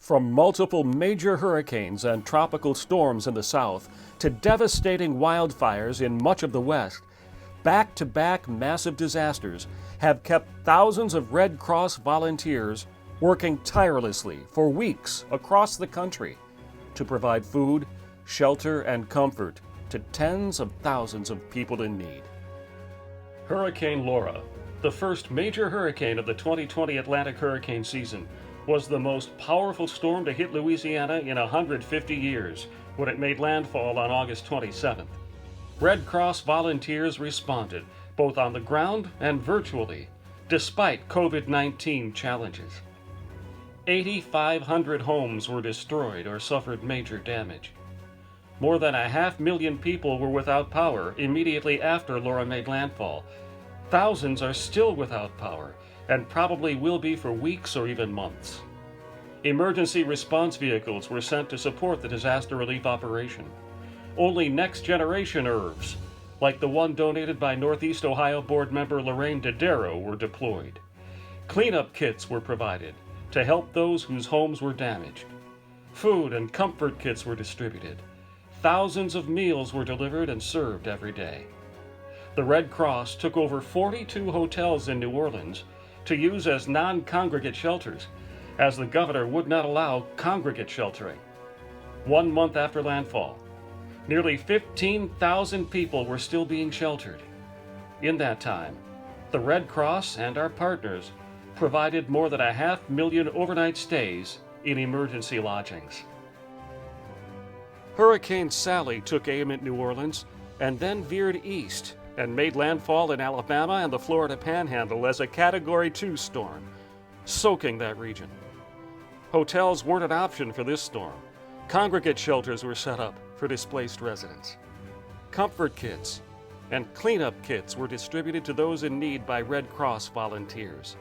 From multiple major hurricanes and tropical storms in the south to devastating wildfires in much of the west, back-to-back massive disasters have kept thousands of Red Cross volunteers working tirelessly for weeks across the country to provide food, shelter, and comfort to tens of thousands of people in need. Hurricane Laura, the first major hurricane of the 2020 Atlantic hurricane season, was the most powerful storm to hit Louisiana in 150 years when it made landfall on August 27th. Red Cross volunteers responded, both on the ground and virtually, despite COVID-19 challenges. 8,500 homes were destroyed or suffered major damage. More than 500,000 people were without power immediately after Laura made landfall. Thousands are still without power and probably will be for weeks or even months. Emergency response vehicles were sent to support the disaster relief operation. Only next-generation ERVs, like the one donated by Northeast Ohio board member Lorraine Dodaro, were deployed. Cleanup kits were provided to help those whose homes were damaged. Food and comfort kits were distributed. Thousands of meals were delivered and served every day. The Red Cross took over 42 hotels in New Orleans to use as non-congregate shelters, as the governor would not allow congregate sheltering. 1 month after landfall, nearly 15,000 people were still being sheltered. In that time, the Red Cross and our partners provided more than 500,000 overnight stays in emergency lodgings. Hurricane Sally took aim at New Orleans and then veered east and made landfall in Alabama and the Florida Panhandle as a Category 2 storm, soaking that region. Hotels weren't an option for this storm. Congregate shelters were set up for displaced residents. Comfort kits and cleanup kits were distributed to those in need by Red Cross volunteers.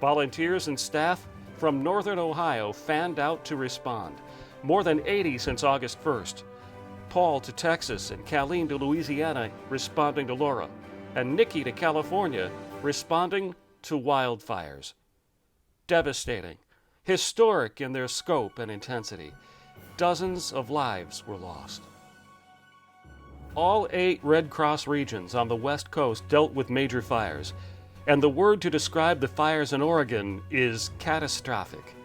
Volunteers and staff from northern Ohio fanned out to respond, more than 80 since August 1st. Paul to Texas and Colleen to Louisiana responding to Laura, and Nikki to California responding to wildfires. Devastating, historic in their scope and intensity. Dozens of lives were lost. All 8 Red Cross regions on the West Coast dealt with major fires, and the word to describe the fires in Oregon is catastrophic.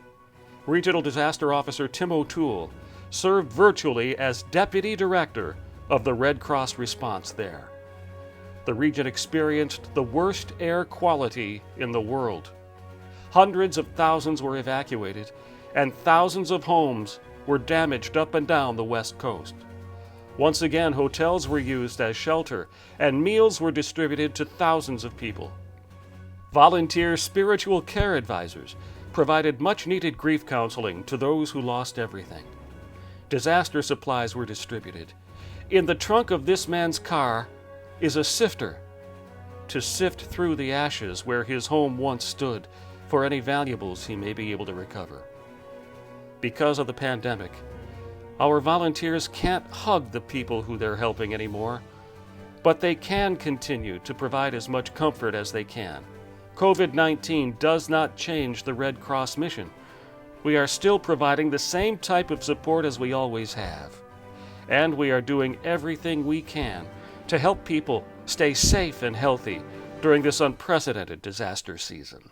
Regional Disaster Officer Tim O'Toole served virtually as Deputy Director of the Red Cross response there. The region experienced the worst air quality in the world. Hundreds of thousands were evacuated, and thousands of homes were damaged up and down the West Coast. Once again, hotels were used as shelter, and meals were distributed to thousands of people. Volunteer spiritual care advisors provided much-needed grief counseling to those who lost everything. Disaster supplies were distributed. In the trunk of this man's car is a sifter to sift through the ashes where his home once stood for any valuables he may be able to recover. Because of the pandemic, our volunteers can't hug the people who they're helping anymore, but they can continue to provide as much comfort as they can. COVID-19 does not change the Red Cross mission. We are still providing the same type of support as we always have. And we are doing everything we can to help people stay safe and healthy during this unprecedented disaster season.